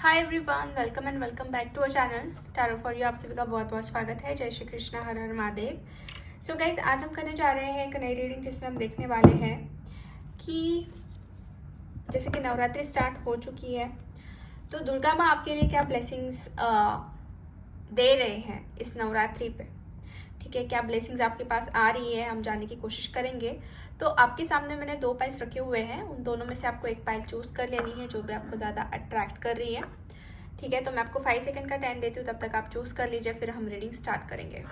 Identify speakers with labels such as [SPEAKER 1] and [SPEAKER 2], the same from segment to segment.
[SPEAKER 1] Hi everyone, welcome and welcome back to our channel tarot for you. आप सभी का बहुत बहुत स्वागत है। जय श्री कृष्णा, हर हर महादेव। सो गाइज, आज हम करने जा रहे हैं एक नई रीडिंग जिसमें हम देखने वाले हैं कि जैसे कि नवरात्रि स्टार्ट हो चुकी है तो दुर्गा माँ आपके लिए क्या ब्लेसिंग्स दे रहे हैं इस नवरात्रि पे। ठीक है, क्या ब्लेसिंग्स आपके पास आ रही है हम जानने की कोशिश करेंगे। तो आपके सामने मैंने 2 पाइल्स रखे हुए हैं, उन दोनों में से आपको एक पाइल चूज़ कर लेनी है जो भी आपको ज़्यादा अट्रैक्ट कर रही है। ठीक है, तो मैं आपको 5 सेकंड का टाइम देती हूँ, तब तक आप चूज़ कर लीजिए, फिर हम रीडिंग स्टार्ट करेंगे।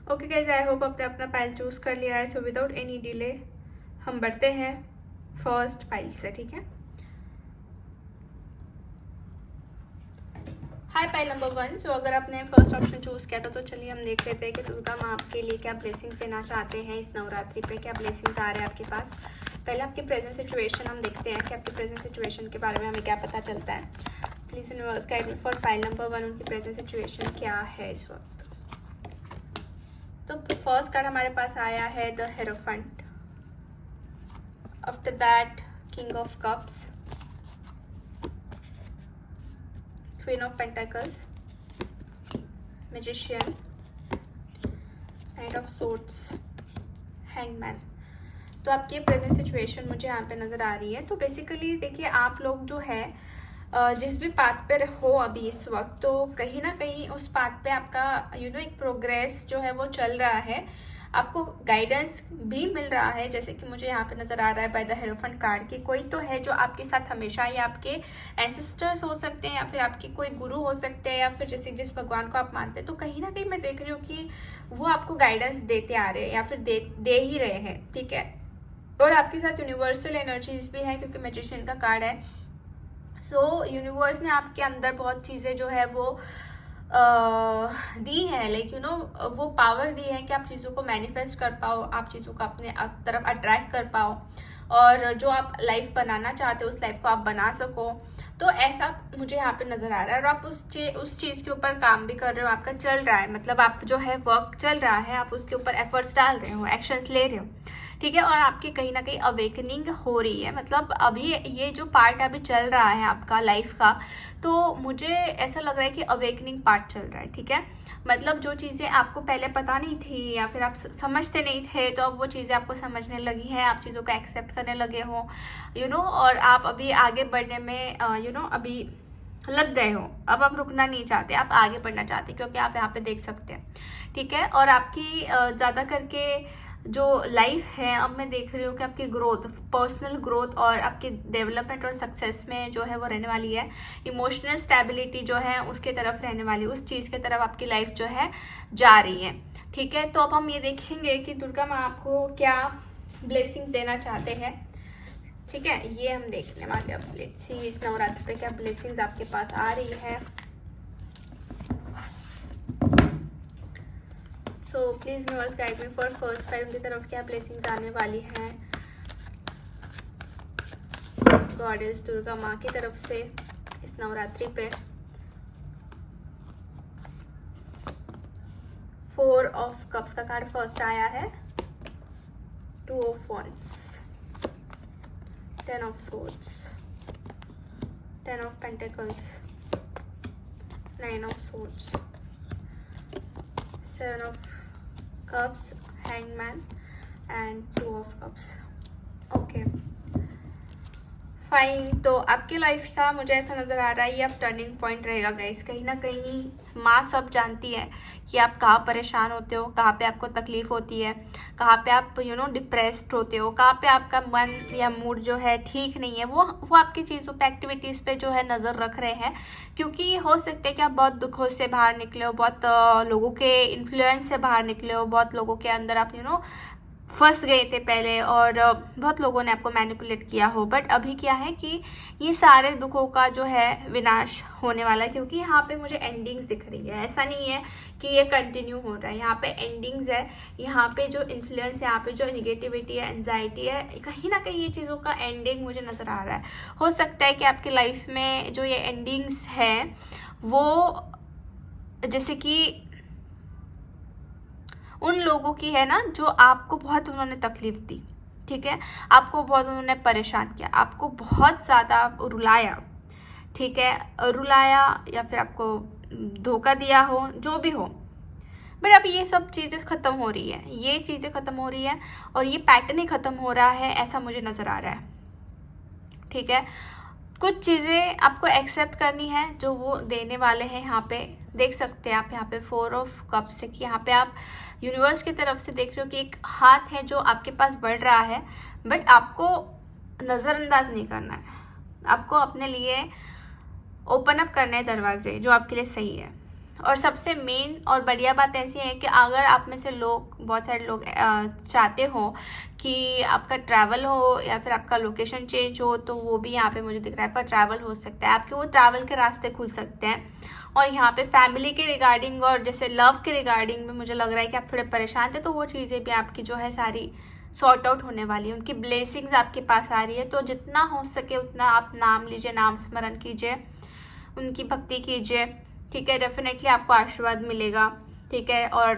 [SPEAKER 1] ओके गाइज, आई होप आपने अपना पाइल चूज़ कर लिया है। सो विदाउट एनी डिले हम बढ़ते हैं फर्स्ट पाइल से। ठीक है, हाय पाइल नंबर 1। सो अगर आपने फर्स्ट ऑप्शन चूज़ किया था तो चलिए हम देख लेते हैं कि दुर्गा माँ आपके लिए क्या ब्लेसिंग्स देना चाहते हैं इस नवरात्रि पे। क्या ब्लेसिंग्स आ रहे हैं आपके पास। पहले आपकी प्रेजेंट सिचुएशन हम देखते हैं कि आपकी प्रेजेंट सिचुएशन के बारे में हमें क्या पता चलता है। Please universe guide me for pile number 1, उनकी प्रेजेंट सिचुएशन क्या है इस वक्त। तो फर्स्ट कार्ड हमारे पास आया है the hierophant, after that king of cups, queen of pentacles, magician, night of swords, hangman. तो आपकी प्रेजेंट सिचुएशन मुझे यहाँ पे नज़र आ रही है। तो बेसिकली देखिए, आप लोग जो है जिस भी पाथ पे हो अभी इस वक्त, तो कहीं ना कहीं उस पाथ पे आपका एक प्रोग्रेस जो है वो चल रहा है। आपको गाइडेंस भी मिल रहा है, जैसे कि मुझे यहाँ पे नज़र आ रहा है बाय द हेरोफेंट कार्ड की कोई तो है जो आपके साथ हमेशा, या आपके एंसेस्टर्स हो सकते हैं, या फिर आपके कोई गुरु हो सकते हैं, या फिर जैसे जिस भगवान को आप मानते हैं। तो कहीं ना कहीं मैं देख रही हूँ कि वो आपको गाइडेंस देते आ रहे हैं या फिर दे ही रहे हैं। ठीक है, और आपके साथ यूनिवर्सल एनर्जीज भी है क्योंकि मैजिशियन का कार्ड है। सो यूनिवर्स ने आपके अंदर बहुत चीज़ें जो है वो दी है, लाइक वो पावर दी है कि आप चीज़ों को मैनिफेस्ट कर पाओ, आप चीज़ों को अपने तरफ अट्रैक्ट कर पाओ, और जो आप लाइफ बनाना चाहते हो उस लाइफ को आप बना सको। तो ऐसा मुझे यहाँ पे नज़र आ रहा है, और आप उस चीज़ के ऊपर काम भी कर रहे हो, आपका चल रहा है, मतलब आप जो है वर्क चल रहा है, आप उसके ऊपर एफर्ट्स डाल रहे हो, एक्शंस ले रहे हो। ठीक है, और आपकी कहीं ना कहीं अवेकनिंग हो रही है, मतलब अभी ये जो पार्ट अभी चल रहा है आपका लाइफ का, तो मुझे ऐसा लग रहा है कि अवेकनिंग पार्ट चल रहा है। ठीक है, मतलब जो चीज़ें आपको पहले पता नहीं थी या फिर आप समझते नहीं थे, तो अब वो चीज़ें आपको समझने लगी हैं, आप चीज़ों को एक्सेप्ट करने लगे हो, और आप अभी आगे बढ़ने में अभी लग गए हो। अब आप रुकना नहीं चाहते, आप आगे बढ़ना चाहते, क्योंकि आप यहाँ पे देख सकते हैं। ठीक है, और आपकी ज़्यादा करके जो लाइफ है, अब मैं देख रही हूँ कि आपकी ग्रोथ, पर्सनल ग्रोथ और आपके डेवलपमेंट और सक्सेस में जो है वो रहने वाली है। इमोशनल स्टेबिलिटी जो है उसके तरफ रहने वाली, उस चीज़ के तरफ आपकी लाइफ जो है जा रही है। ठीक है, तो अब हम ये देखेंगे कि दुर्गा माँ आपको क्या ब्लेसिंग देना चाहते हैं। ठीक है, ये हम देखने वाले। अब लेट्स सी इस नवरात्रि पे क्या ब्लेसिंग्स आपके पास आ रही है। So please universe guide me for first five की तरफ क्या ब्लेसिंग्स आने वाली हैं गॉडेस दुर्गा माँ की तरफ से इस नवरात्रि पे। 4 ऑफ कप्स का कार्ड फर्स्ट आया है, 2 of wands, 10 of swords, 10 of pentacles, 9 of swords, 7 of cups, hangman and 2 of cups. Okay fine, तो आपके लाइफ का मुझे ऐसा नज़र आ रहा है ये अब टर्निंग पॉइंट रहेगा गाइस। कहीं ना कहीं माँ सब जानती है कि आप कहाँ परेशान होते हो, कहाँ पे आपको तकलीफ होती है, कहाँ पे आप डिप्रेस्ड होते हो, कहाँ पे आपका मन या मूड जो है ठीक नहीं है। वो आपकी चीज़ों पे, एक्टिविटीज़ पे जो है नज़र रख रहे हैं, क्योंकि हो सकता है कि आप बहुत दुखों से बाहर निकले हो, बहुत लोगों के इन्फ्लुएंस से बाहर निकले हो, बहुत लोगों के अंदर आप फंस गए थे पहले और बहुत लोगों ने आपको मैनिपुलेट किया हो, बट अभी क्या है कि ये सारे दुखों का जो है विनाश होने वाला है, क्योंकि यहाँ पे मुझे एंडिंग्स दिख रही है। ऐसा नहीं है कि ये कंटिन्यू हो रहा है, यहाँ पे एंडिंग्स है। यहाँ पे जो इन्फ्लुएंस है, यहाँ पे जो निगेटिविटी है, एंजाइटी है, कहीं ना कहीं ये चीज़ों का एंडिंग मुझे नज़र आ रहा है। हो सकता है कि आपकी लाइफ में जो ये एंडिंग्स हैं वो जैसे कि उन लोगों की है ना जो आपको बहुत उन्होंने तकलीफ दी, ठीक है, आपको बहुत उन्होंने परेशान किया, आपको बहुत ज़्यादा रुलाया, ठीक है, रुलाया या फिर आपको धोखा दिया हो, जो भी हो। बट अब ये सब चीज़ें ख़त्म हो रही है, ये चीज़ें ख़त्म हो रही है और ये पैटर्न ही ख़त्म हो रहा है, ऐसा मुझे नज़र आ रहा है, ठीक है। कुछ चीज़ें आपको एक्सेप्ट करनी है जो वो देने वाले हैं। यहाँ पे देख सकते हैं आप, यहाँ पे 4 ऑफ कप्स है कि यहाँ पे आप यूनिवर्स की तरफ से देख रहे हो कि एक हाथ है जो आपके पास बढ़ रहा है, बट आपको नज़रअंदाज नहीं करना है, आपको अपने लिए ओपन अप करने हैं दरवाजे जो आपके लिए सही है। और सबसे मेन और बढ़िया बात ऐसी है कि अगर आप में से लोग, बहुत सारे लोग चाहते हो कि आपका ट्रैवल हो या फिर आपका लोकेशन चेंज हो, तो वो भी यहाँ पे मुझे दिख रहा है, आपका ट्रैवल हो सकता है, आपके वो ट्रैवल के रास्ते खुल सकते हैं। और यहाँ पे फैमिली के रिगार्डिंग और जैसे लव के रिगार्डिंग में मुझे लग रहा है कि आप थोड़े परेशान थे, तो वो चीज़ें भी आपकी जो है सारी सॉर्ट आउट होने वाली है, उनकी ब्लेसिंग्स आपके पास आ रही है। तो जितना हो सके उतना आप नाम लीजिए, नाम स्मरण कीजिए, उनकी भक्ति कीजिए, ठीक है, डेफिनेटली आपको आशीर्वाद मिलेगा, ठीक है। और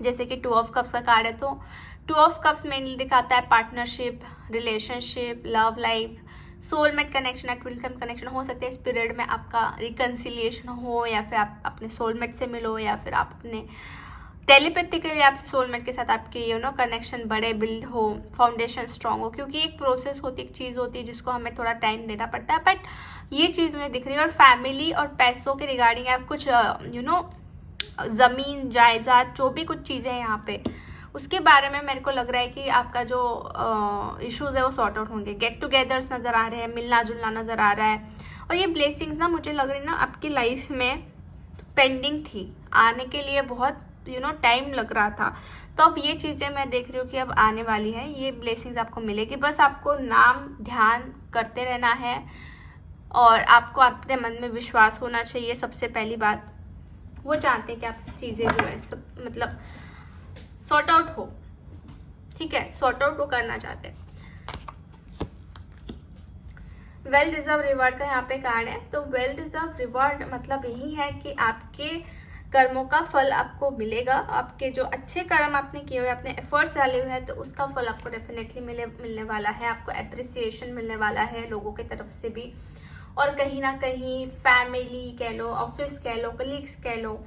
[SPEAKER 1] जैसे कि 2 ऑफ कप्स का कार्ड है, तो 2 ऑफ कप्स मेनली दिखाता है partnership, relationship, love life, soulmate connection या ट्विन फ्लेम कनेक्शन। हो सकता है इस पीरियड में आपका रिकन्सिलिएशन हो, या फिर आप अपने सोलमेट से मिलो, या फिर आप अपने टेलीपैथिकली आप सोलमेट के साथ आपके कनेक्शन बड़े, बिल्ड हो, फाउंडेशन स्ट्रांग हो, क्योंकि एक प्रोसेस होती है, एक चीज़ होती है जिसको हमें थोड़ा टाइम देना पड़ता है। बट ये चीज़ मुझे दिख रही है। और फैमिली और पैसों के रिगार्डिंग आप कुछ ज़मीन जायदाद जो भी कुछ चीज़ें हैं यहाँ पे, उसके बारे में मेरे को लग रहा है कि आपका जो इश्यूज़ है वो सॉर्ट आउट होंगे। गेट टुगेदर्स नज़र आ रहे हैं, मिलना जुलना नज़र आ रहा है। और ये ब्लेसिंग्स ना मुझे लग रही है ना आपकी लाइफ में पेंडिंग थी, आने के लिए बहुत टाइम लग रहा था, तो अब ये चीज़ें मैं देख रही हूँ कि अब आने वाली है, ये ब्लेसिंग्स आपको मिलेगी। बस आपको नाम ध्यान करते रहना है और आपको अपने मन में विश्वास होना चाहिए। सबसे पहली बात, वो चाहते हैं कि आप चीज़ें जो है सब मतलब सॉर्ट आउट हो, ठीक है, सॉर्ट आउट वो करना चाहते हैं। वेल डिजर्व रिवॉर्ड का यहाँ पे कार्ड है, तो वेल डिजर्व रिवॉर्ड मतलब यही है कि आपके कर्मों का फल आपको मिलेगा। आपके जो अच्छे कर्म आपने किए हुए, अपने एफर्ट्स डाले हुए हैं, तो उसका फल आपको डेफिनेटली मिलने वाला है। आपको अप्रिसिएशन मिलने वाला है लोगों की तरफ से भी, और कहीं ना कहीं फैमिली कह लो, ऑफिस कह लो, कलीग्स कह लो,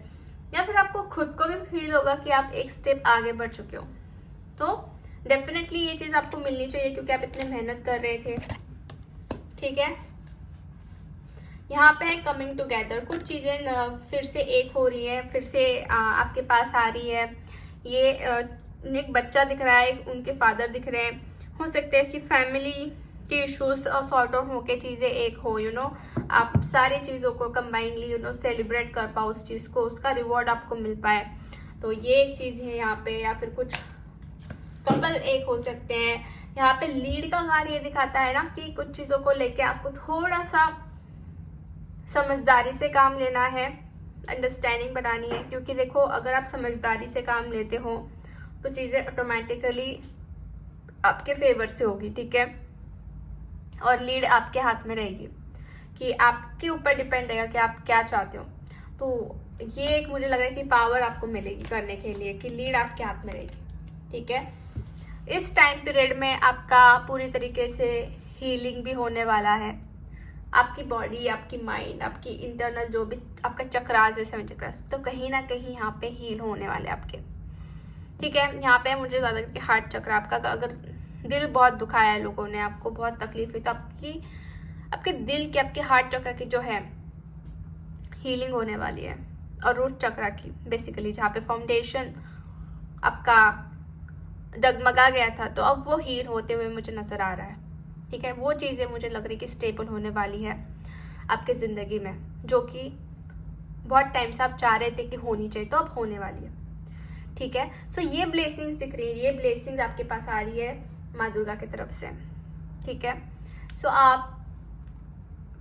[SPEAKER 1] या फिर आपको खुद को भी फील होगा कि आप एक स्टेप आगे बढ़ चुके हो। तो डेफिनेटली ये चीज़ आपको मिलनी चाहिए क्योंकि आप इतने मेहनत कर रहे थे, ठीक है। यहाँ पे है कमिंग टुगेदर, कुछ चीज़ें फिर से एक हो रही है, फिर से आपके पास आ रही है। ये एक बच्चा दिख रहा है, उनके फादर दिख रहे हैं। हो सकता है कि फैमिली के इश्यूज सॉर्ट आउट होकर चीज़ें एक हो, आप सारी चीज़ों को कंबाइनली सेलिब्रेट कर पाओ, उस चीज़ को, उसका रिवॉर्ड आपको मिल पाए। तो ये एक चीज़ है यहाँ पे। या फिर कुछ कपल एक हो सकते हैं। यहाँ पे लीड का कार्ड ये दिखाता है ना कि कुछ चीज़ों को लेके आपको थोड़ा सा समझदारी से काम लेना है, अंडरस्टैंडिंग बनानी है, क्योंकि देखो अगर आप समझदारी से काम लेते हो तो चीज़ें ऑटोमेटिकली आपके फेवर से होगी, ठीक है। और लीड आपके हाथ में रहेगी, कि आपके ऊपर डिपेंड रहेगा कि आप क्या चाहते हो। तो ये एक मुझे लग रहा है कि पावर आपको मिलेगी करने के लिए, कि लीड आपके हाथ में रहेगी, ठीक है। इस टाइम पीरियड में आपका पूरी तरीके से हीलिंग भी होने वाला है। आपकी बॉडी, आपकी माइंड, आपकी इंटरनल जो भी आपका चक्रास है, 7 चक्रास, तो कहीं ना कहीं यहाँ पे हील होने वाले आपके, ठीक है। यहाँ पे मुझे ज़्यादा करके हार्ट चक्र आपका, अगर दिल बहुत दुखाया है लोगों ने, आपको बहुत तकलीफ हुई, तो आपके दिल की, आपके हार्ट चक्र की जो है हीलिंग होने वाली है। और रूट चक्र की बेसिकली, जहाँ पे फाउंडेशन आपका डगमगा गया था, तो अब वो हील होते हुए मुझे नज़र आ रहा है, ठीक है। वो चीज़ें मुझे लग रही कि स्टेबल होने वाली है आपके ज़िंदगी में, जो कि बहुत टाइम से आप चाह रहे थे कि होनी चाहिए, तो अब होने वाली है, ठीक है। सो ये ब्लेसिंग्स दिख रही है, ये ब्लेसिंग्स आपके पास आ रही है माँ दुर्गा की तरफ से, ठीक है। सो आप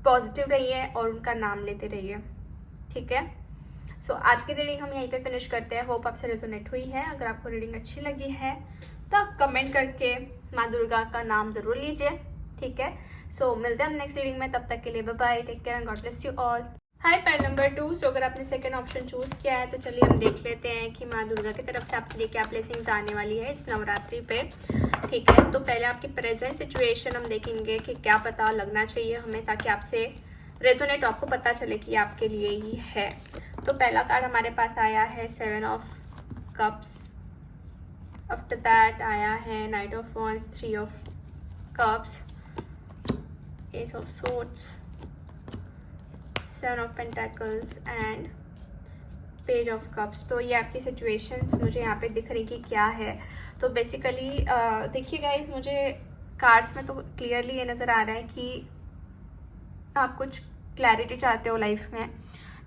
[SPEAKER 1] पॉजिटिव रहिए और उनका नाम लेते रहिए, ठीक है। सो आज की रीडिंग हम यहीं पे फिनिश करते हैं। होप आपसे रेजोनेट हुई है। अगर आपको रीडिंग अच्छी लगी है तो आप कमेंट करके माँ दुर्गा का नाम ज़रूर लीजिए, ठीक है। सो मिलते हैं हम नेक्स्ट रीडिंग में, तब तक के लिए bye bye, take care and God bless you all. Hi pair number 2। सो अगर आपने सेकंड ऑप्शन चूज़ किया है तो चलिए हम देख लेते हैं कि माँ दुर्गा की तरफ से आपके लिए क्या ब्लेसिंग्स आने वाली है इस नवरात्रि पे, ठीक है। तो पहले आपकी प्रेजेंट सिचुएशन हम देखेंगे कि क्या पता लगना चाहिए हमें, ताकि आपसे रेजोनेट आपको पता चले कि आपके लिए ही है। तो पहला कार्ड हमारे पास आया है 7 ऑफ कप्स, आफ्टर दैट आया है night of wands, 3 of cups, S of swords, 7 of pentacles and page of cups. तो ये आपकी सिचुएशंस मुझे यहाँ पे दिख रही कि क्या है। तो बेसिकली देखिए गाइस, मुझे कार्ड्स में तो क्लियरली ये नज़र आ रहा है कि आप कुछ क्लैरिटी चाहते हो लाइफ में,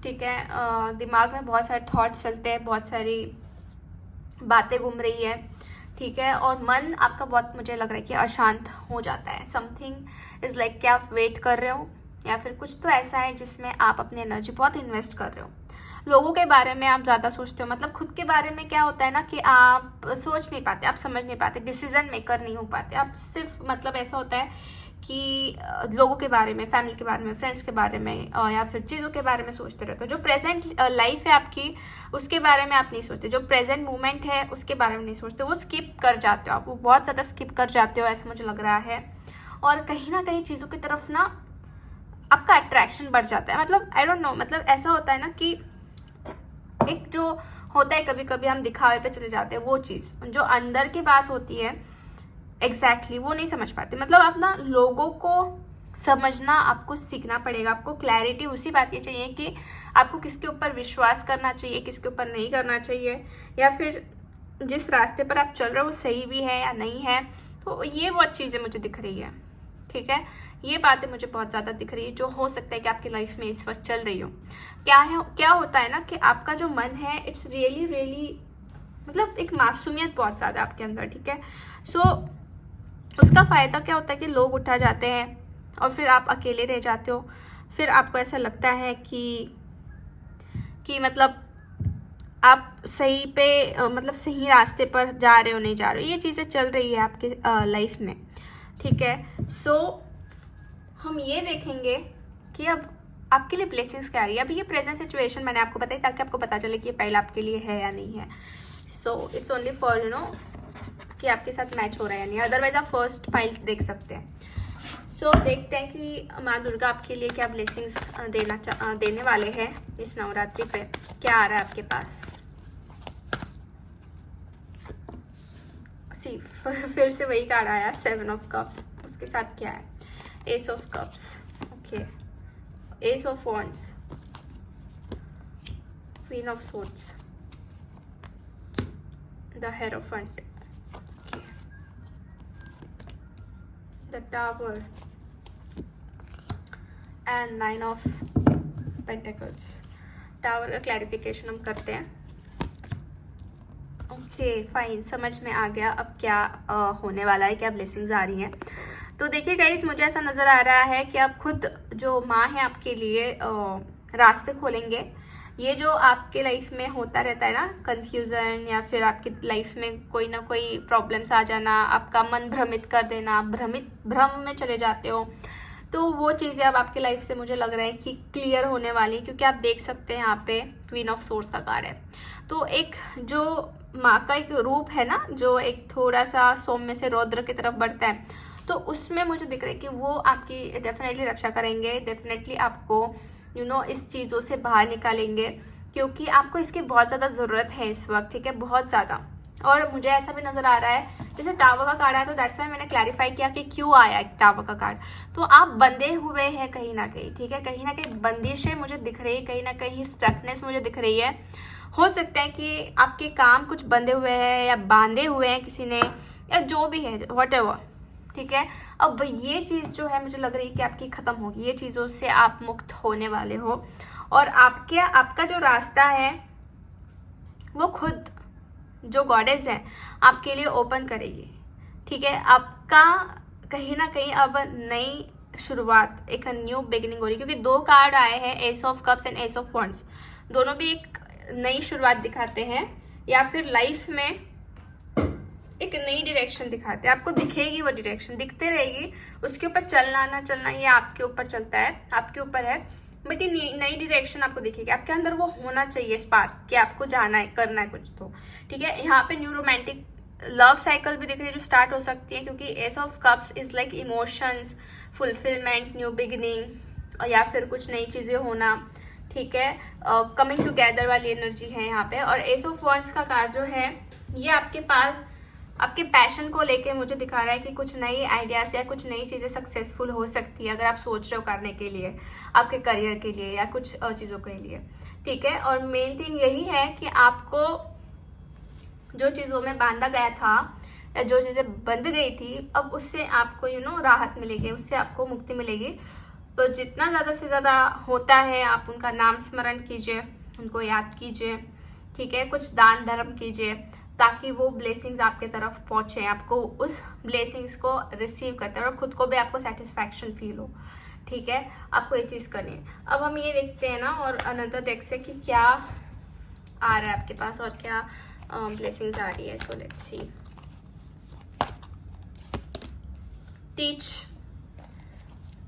[SPEAKER 1] ठीक है। दिमाग में बहुत सारे थॉट्स चलते हैं, बहुत सारी बातें घूम रही है, ठीक है। और मन आपका बहुत, मुझे लग रहा है कि अशांत हो जाता है। समथिंग इज़ लाइक कि आप वेट कर रहे हो, या फिर कुछ तो ऐसा है जिसमें आप अपनी एनर्जी बहुत इन्वेस्ट कर रहे हो। लोगों के बारे में आप ज़्यादा सोचते हो, मतलब खुद के बारे में क्या होता है ना कि आप सोच नहीं पाते, आप समझ नहीं पाते, डिसीजन मेकर नहीं हो पाते। आप सिर्फ मतलब ऐसा होता है कि लोगों के बारे में, फैमिली के बारे में, फ्रेंड्स के बारे में या फिर चीज़ों के बारे में सोचते रहते हो। जो प्रेजेंट लाइफ है आपकी उसके बारे में आप नहीं सोचते, जो प्रेजेंट मोमेंट है उसके बारे में नहीं सोचते, वो स्किप कर जाते हो आप, वो बहुत ज़्यादा स्किप कर जाते हो, ऐसा मुझे लग रहा है। और कहीं ना कहीं चीज़ों की तरफ ना आपका अट्रैक्शन बढ़ जाता है। मतलब आई डोंट नो, मतलब ऐसा होता है ना कि एक जो होता है कभी कभी हम दिखावे पे चले जाते हैं, वो चीज़ जो अंदर की बात होती है एग्जैक्टली वो नहीं समझ पाते। मतलब आप ना लोगों को समझना आपको सीखना पड़ेगा। आपको क्लैरिटी उसी बात की चाहिए कि आपको किसके ऊपर विश्वास करना चाहिए, किसके ऊपर नहीं करना चाहिए, या फिर जिस रास्ते पर आप चल रहे हो वो सही भी है या नहीं है। तो ये बहुत चीज़ें मुझे दिख रही है, ठीक है। ये बातें मुझे बहुत ज़्यादा दिख रही है जो हो सकता है कि आपकी लाइफ में इस वक्त चल रही हो। क्या होता है ना कि आपका जो मन है इट्स रियली रियली, मतलब एक मासूमियत बहुत ज़्यादा आपके अंदर, ठीक है। सो उसका फ़ायदा क्या होता है कि लोग उठा जाते हैं और फिर आप अकेले रह जाते हो। फिर आपको ऐसा लगता है कि मतलब आप सही पे मतलब सही रास्ते पर जा रहे हो, नहीं जा रहे हो। ये चीज़ें चल रही है आपके लाइफ में, ठीक है। सो हम ये देखेंगे कि अब आपके लिए ब्लेसिंग्स क्या आ रही है। अभी ये प्रेजेंट सिचुएशन मैंने आपको बताई ताकि आपको पता चले कि ये पहले आपके लिए है या नहीं है। So it's only for you know कि आपके साथ मैच हो रहा है या नहीं, अदरवाइज आप फर्स्ट फाइल देख सकते हैं। सो देखते हैं कि माँ दुर्गा आपके लिए क्या ब्लेसिंग्स देने वाले हैं इस नवरात्रि पे। क्या आ रहा है आपके पास। फिर से वही कार्ड आया 7 ऑफ कप्स, उसके साथ क्या है, S of cups, okay, S of wands, queen of swords, the hierophant, the tower and 9 of pentacles. Tower का क्लैरिफिकेशन हम करते हैं। ओके फाइन, समझ में आ गया अब क्या होने वाला है, क्या ब्लेसिंग्स आ रही हैं। तो देखिए गाइस, मुझे ऐसा नज़र आ रहा है कि आप खुद जो माँ है आपके लिए रास्ते खोलेंगे। ये जो आपके लाइफ में होता रहता है ना कंफ्यूजन, या फिर आपकी लाइफ में कोई ना कोई प्रॉब्लम्स आ जाना, आपका मन भ्रमित कर देना, आप भ्रम में चले जाते हो, तो वो चीज़ें अब आपकी लाइफ से मुझे लग रहा है कि क्लियर होने वाली है। क्योंकि आप देख सकते हैं यहाँ पे क्वीन ऑफ सोर्ड्स का कार्ड है। तो एक जो माँ का एक रूप है ना, जो एक थोड़ा सा सौम्य से रौद्र की तरफ बढ़ता है, तो उसमें मुझे दिख रहा है कि वो आपकी डेफिनेटली रक्षा करेंगे, डेफिनेटली आपको इस चीज़ों से बाहर निकालेंगे, क्योंकि आपको इसकी बहुत ज़्यादा ज़रूरत है इस वक्त, ठीक है, बहुत ज़्यादा। और मुझे ऐसा भी नज़र आ रहा है जैसे टावर का कार्ड आया, तो दैट्स वाई मैंने क्लैरिफाई किया कि क्यों आया टावर का कार्ड। तो आप बंधे हुए हैं कहीं ना कहीं, ठीक है, कहीं ना कहीं बंदिशें मुझे दिख रही है, कहीं ना कहीं स्टकनेस मुझे दिख रही है। हो सकता है कि आपके काम कुछ बंधे हुए हैं या बांधे हुए हैं किसी ने, या जो भी है व्हाटएवर, ठीक है। अब ये चीज़ जो है मुझे लग रही है कि आपकी ख़त्म होगी, ये चीज़ों से आप मुक्त होने वाले हो। और आपका जो रास्ता है वो खुद जो गॉडेस है आपके लिए ओपन करेगी, ठीक है। आपका कहीं ना कहीं अब नई शुरुआत, एक न्यू बिगिनिंग हो रही है, क्योंकि 2 कार्ड आए हैं, S of cups and S of wands. दोनों भी एक नई शुरुआत दिखाते हैं या फिर लाइफ में एक नई डायरेक्शन दिखाते हैं। आपको दिखेगी वो डायरेक्शन, दिखते रहेगी, उसके ऊपर चलना ना चलना ये आपके ऊपर चलता है, आपके ऊपर है। बट ये नई डायरेक्शन आपको दिखेगी, आपके अंदर वो होना चाहिए स्पार्क कि आपको जाना है, करना है कुछ तो, ठीक है। यहाँ पे न्यू रोमांटिक लव साइकिल भी दिख रही है जो स्टार्ट हो सकती है, क्योंकि S of cups is like emotions, fulfilment, new beginning या फिर कुछ नई चीज़ें होना, ठीक है। कमिंग टुगेदर वाली एनर्जी है यहाँ पे। और एस ऑफ वॉन्ड्स का कार्ड जो है ये आपके पास आपके पैशन को लेके मुझे दिखा रहा है कि कुछ नई आइडियाज या कुछ नई चीज़ें सक्सेसफुल हो सकती है अगर आप सोच रहे हो करने के लिए, आपके करियर के लिए या कुछ चीज़ों के लिए, ठीक है। और मेन थिंग यही है कि आपको जो चीज़ों में बांधा गया था या जो चीज़ें बंध गई थी, अब उससे आपको राहत मिलेगी, उससे आपको मुक्ति मिलेगी। तो जितना ज़्यादा से ज़्यादा होता है आप उनका नाम स्मरण कीजिए, उनको याद कीजिए, ठीक है। कुछ दान धर्म कीजिए ताकि वो ब्लेसिंग्स आपके तरफ पहुँचे, आपको उस ब्लेसिंग्स को रिसीव करते हैं और खुद को भी आपको सेटिस्फैक्शन फील हो, ठीक है। आपको ये चीज़ करनी है। अब हम ये देखते हैं ना और अनदर डेक से कि क्या आ रहा है आपके पास और क्या ब्लेसिंग्स आ रही है। So let's see. टीच।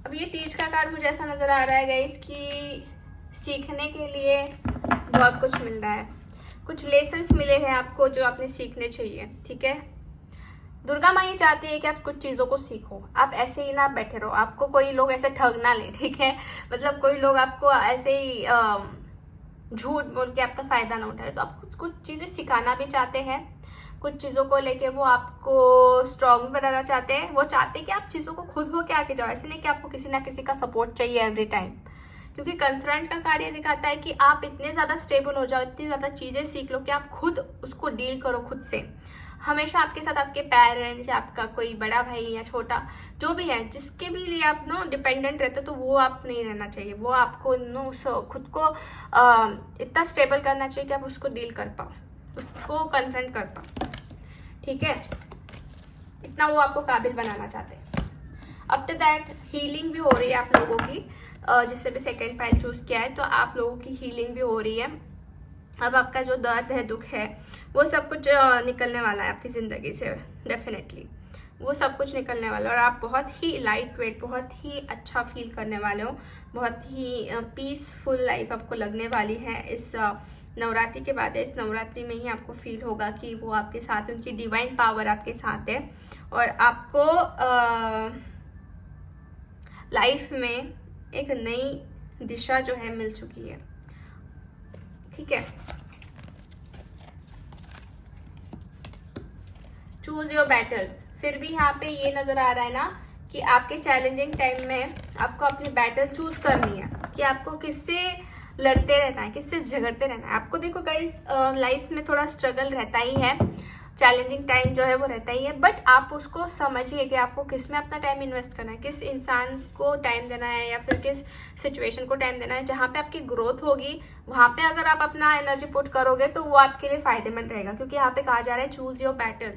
[SPEAKER 1] अब ये टीच का कार्ड मुझे ऐसा नज़र आ रहा है गाइस कि सीखने के लिए बहुत कुछ मिल रहा है, कुछ लेसन्स मिले हैं आपको जो आपने सीखने चाहिए, ठीक है। दुर्गा माँ ये चाहती है कि आप कुछ चीज़ों को सीखो, आप ऐसे ही ना बैठे रहो, आपको कोई लोग ऐसे ठग ना ले, ठीक है। मतलब कोई लोग आपको ऐसे ही झूठ बोल के आपका फ़ायदा ना उठाए। तो आप कुछ चीज़ें सिखाना भी चाहते हैं, कुछ चीज़ों को लेके वो आपको स्ट्रॉन्ग बनाना चाहते हैं। वो चाहते हैं कि आप चीज़ों को खुद हो के आके जाओ, ऐसे नहीं कि आपको किसी ना किसी का सपोर्ट चाहिए एवरी टाइम। क्योंकि कन्फ्रंट का कार्ड ये दिखाता है कि आप इतने ज़्यादा स्टेबल हो जाओ, इतनी ज़्यादा चीज़ें सीख लो कि आप खुद उसको डील करो खुद से। हमेशा आपके साथ आपके पेरेंट्स या आपका कोई बड़ा भाई या छोटा जो भी है, जिसके भी लिए आप डिपेंडेंट रहते हो, तो वो आप नहीं रहना चाहिए। वो आपको खुद को इतना स्टेबल करना चाहिए कि आप उसको डील कर पाओ, उसको कन्फ्रंट कर पाओ, ठीक है। इतना वो आपको काबिल बनाना चाहते हैं। आफ्टर दैट हीलिंग भी हो रही है आप लोगों की, जिससे भी सेकेंड पाइल चूज किया है, तो आप लोगों की हीलिंग भी हो रही है। अब आपका जो दर्द है, दुख है, वो सब कुछ निकलने वाला है आपकी ज़िंदगी से, डेफिनेटली वो सब कुछ निकलने वाला है। और आप बहुत ही लाइट वेट, बहुत ही अच्छा फील करने वाले हो, बहुत ही पीसफुल लाइफ आपको लगने वाली है इस नवरात्रि के बाद। इस नवरात्रि में ही आपको फील होगा कि वो आपके साथ है, उनकी डिवाइन पावर आपके साथ है और आपको लाइफ में एक नई दिशा जो है मिल चुकी है, ठीक है। Choose your battles. फिर भी यहाँ पे ये नज़र आ रहा है ना कि आपके चैलेंजिंग टाइम में आपको अपनी बैटल चूज करनी है कि आपको किससे लड़ते रहना है, किससे झगड़ते रहना है। आपको देखो गाइस, लाइफ में थोड़ा स्ट्रगल रहता ही है, चैलेंजिंग टाइम जो है वो रहता ही है, बट आप उसको समझिए कि आपको किस में अपना टाइम इन्वेस्ट करना है, किस इंसान को टाइम देना है या फिर किस सिचुएशन को टाइम देना है। जहाँ पे आपकी ग्रोथ होगी वहाँ पे अगर आप अपना एनर्जी पुट करोगे तो वो आपके लिए फ़ायदेमंद रहेगा, क्योंकि यहाँ पे कहा जा रहा है चूज़ योर बैटल,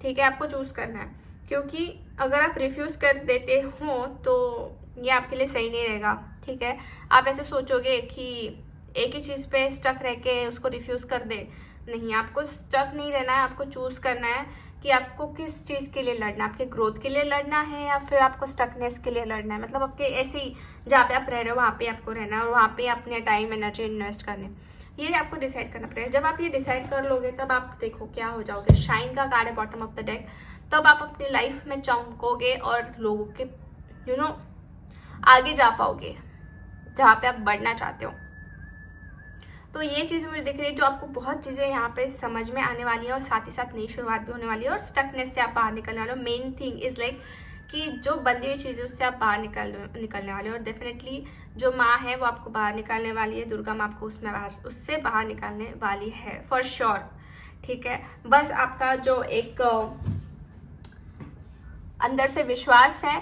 [SPEAKER 1] ठीक है। आपको चूज़ करना है, क्योंकि अगर आप रिफ्यूज़ कर देते हो तो ये आपके लिए सही नहीं रहेगा, ठीक है। आप ऐसे सोचोगे कि एक ही चीज़ पे स्टक रह के उसको रिफ्यूज़ कर दे, नहीं, आपको स्टक नहीं रहना है। आपको चूज़ करना है कि आपको किस चीज़ के लिए लड़ना है, आपके ग्रोथ के लिए लड़ना है या फिर आपको स्टकनेस के लिए लड़ना है। मतलब आपके ऐसे ही जहाँ पे आप रह रहे हो वहाँ पे आपको रहना है और वहाँ पे अपने टाइम एनर्जी इन्वेस्ट करने, ये आपको डिसाइड करना पड़ेगा। जब आप ये डिसाइड कर लोगे तब आप देखो क्या हो जाओगे। शाइन का कार्ड है बॉटम ऑफ द डेक, तब आप अपनी लाइफ में चमकोगे और लोगों के आगे जा पाओगे जहाँ पे आप बढ़ना चाहते हो। तो ये चीज़ मुझे दिख रही है जो आपको बहुत चीज़ें यहाँ पे समझ में आने वाली है और साथ ही साथ नई शुरुआत भी होने वाली है और स्टकनेस से आप बाहर निकलने वाले हो। मेन थिंग इज़ लाइक कि जो बंधी हुई चीज़ें उससे आप बाहर निकलने वाले हो और डेफिनेटली जो माँ है वो आपको बाहर निकालने वाली है, दुर्गा माँ आपको उससे बाहर निकालने वाली है फॉर श्योर, ठीक है। बस आपका जो एक अंदर से विश्वास है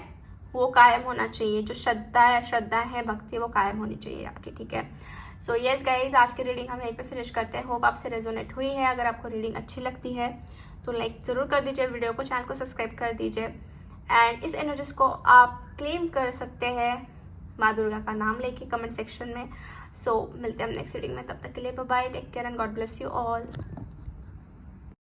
[SPEAKER 1] वो कायम होना चाहिए, जो श्रद्धा है, भक्ति वो कायम होनी चाहिए आपकी, ठीक है। सो येस गाइज, आज की रीडिंग हम यहीं पे फिनिश करते हैं। होप आपसे रेजोनेट हुई है। अगर आपको रीडिंग अच्छी लगती है तो लाइक ज़रूर कर दीजिए वीडियो को, चैनल को सब्सक्राइब कर दीजिए। एंड इस एनर्जीज को आप क्लेम कर सकते हैं माँ दुर्गा का नाम लेके कमेंट सेक्शन में। सो मिलते हैं हम नेक्स्ट रीडिंग में, तब तक के लिए bye bye, take care and God bless you all.